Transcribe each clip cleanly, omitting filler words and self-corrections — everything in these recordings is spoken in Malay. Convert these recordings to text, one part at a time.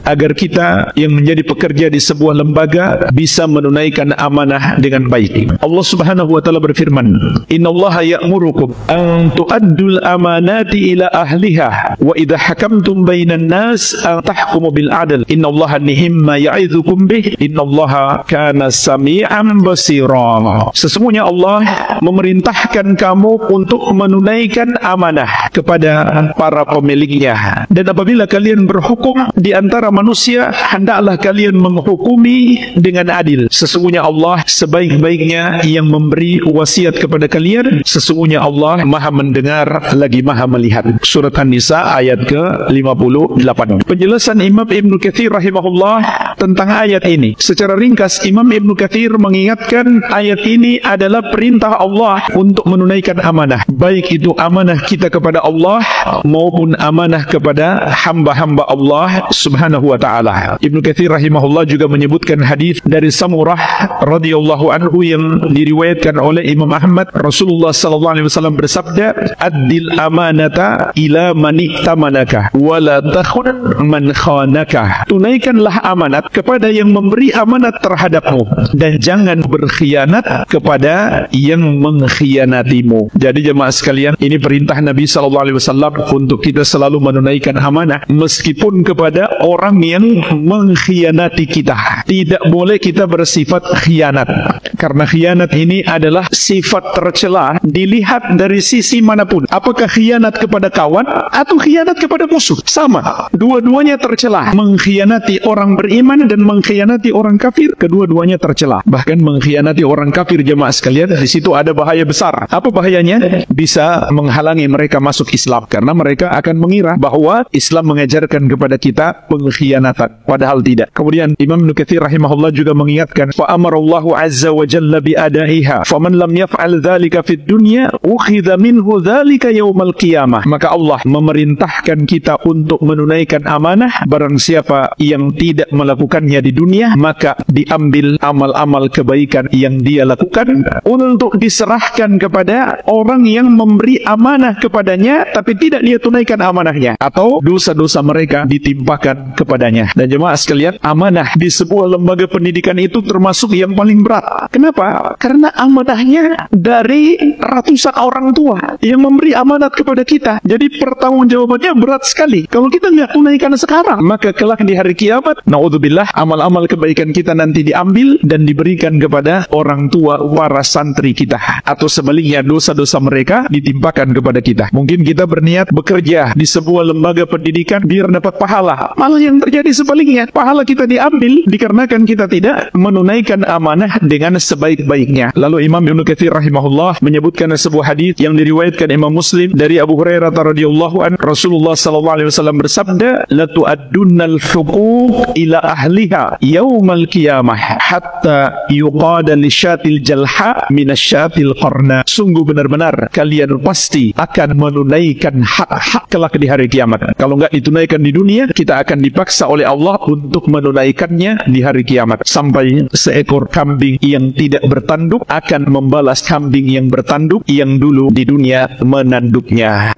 agar kita yang menjadi pekerja di sebuah lembaga bisa menunaikan amanah dengan baik. Allah Subhanahu wa taala berfirman, "Innallaha ya'murukum an tu'addul amanati ila ahliha wa idza hakamtum bainan nas an tahkumu bil 'adl. Innallaha ni'ma ya'idzukum bih. Innallaha kana sami'an basira." Sesungguhnya Allah memerintahkan kamu untuk menunaikan amanah kepada para pemiliknya. Dan apabila kalian berhukum di antara manusia, hendaklah kalian menghukumi dengan adil. Sesungguhnya Allah sebaik-baiknya yang memberi wasiat kepada kalian. Sesungguhnya Allah Maha mendengar lagi Maha melihat. Surat An-Nisa ayat ke-58. Penjelasan Imam Ibnu Katsir rahimahullah tentang ayat ini. Secara ringkas, Imam Ibnu Katsir mengingatkan ayat ini adalah perintah Allah untuk menunaikan amanah. Baik itu amanah kita kepada Allah maupun amanah kepada hamba-hamba Allah Subhanahu wa ta'ala. Ibnu Katsir rahimahullah juga menyebutkan hadis dari Samurah radhiyallahu anhu yang diriwayatkan oleh Imam Ahmad. Rasulullah sallallahu alaihi wasallam bersabda, "Addil amanata ila man iktamanaka wa la takhun man khanaka." Tunaikanlah amanat kepada yang memberi amanat terhadapmu dan jangan berkhianat kepada yang mengkhianatimu. Jadi jemaah sekalian, ini perintah Nabi sallallahu alaihi wasallam untuk kita selalu menunaikan amanah meskipun kepada orang yang mengkhianati kita. Tidak boleh kita bersifat khianat, karena khianat ini adalah sifat tercela dilihat dari sisi manapun. Apakah khianat kepada kawan atau khianat kepada musuh? Sama, dua-duanya tercela. Mengkhianati orang beriman dan mengkhianati orang kafir, kedua-duanya tercela. Bahkan mengkhianati orang kafir, jemaah sekalian, di situ ada bahaya besar. Apa bahayanya? Bisa menghalangi mereka masuk Islam, karena mereka akan mengira bahwa Islam mengajarkan kepada kita pengkhianatan, padahal tidak. Kemudian Imam Ibnu Katsir rahimahullah juga mengingatkan, fa amarallahu azza wa jalla bi adaiha faman lam yaf'al dzalika fid dunya ukhidha minhu dzalika yaumal qiyamah. Maka Allah memerintahkan kita untuk menunaikan amanah. Barang siapa yang tidak melakukannya di dunia, maka diambil amal-amal kebaikan yang dia lakukan untuk diserahkan kepada orang yang memberi amanah kepadanya tapi tidak dia tunaikan amanahnya, atau dosa-dosa mereka ditimpakan kepadanya. Dan jemaah sekalian, amanah di sebuah lembaga pendidikan itu termasuk yang paling berat. Kenapa? Karena amanahnya dari ratusan orang tua yang memberi amanat kepada kita. Jadi pertanggungjawabannya berat sekali. Kalau kita nggak tunaikan sekarang, maka kelak di hari kiamat, naudzubillah, amal-amal kebaikan kita nanti diambil dan diberikan kepada orang tua para santri kita, atau sebaliknya dosa-dosa mereka ditimpakan kepada kita. Mungkin kita berniat bekerja di sebuah lembaga pendidikan biar dapat pahala, malah yang terjadi sebaliknya, pahala kita diambil dikarenakan kita tidak menunaikan amanah dengan sebaik-baiknya. Lalu Imam Ibnu Katsir rahimahullah menyebutkan sebuah hadis yang diriwayatkan Imam Muslim dari Abu Hurairah radhiyallahu anhu. Rasulullah sallallahu alaihi wasallam bersabda, "La tu'addunnal huquq ila ahliha yaumal qiyamah hatta yuqada lisyatil jalha minasyatil qarna." Sungguh benar-benar kalian pasti akan menunaikan hak-hak kelak di hari kiamat. Kalau enggak ditunaikan di dunia, kita akan dipaksa oleh Allah untuk menunaikannya di hari kiamat. Sampai seekor kambing yang tidak bertanduk akan membalas kambing yang bertanduk yang dulu di dunia menanduknya.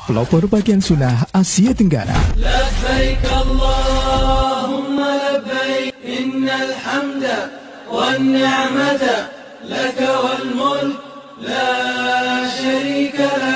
Pelopor bagian sunnah Asia Tenggara. Labbaik Allahumma labbaik, innal hamda wan ni'mata laka wal mulk la syarika lak.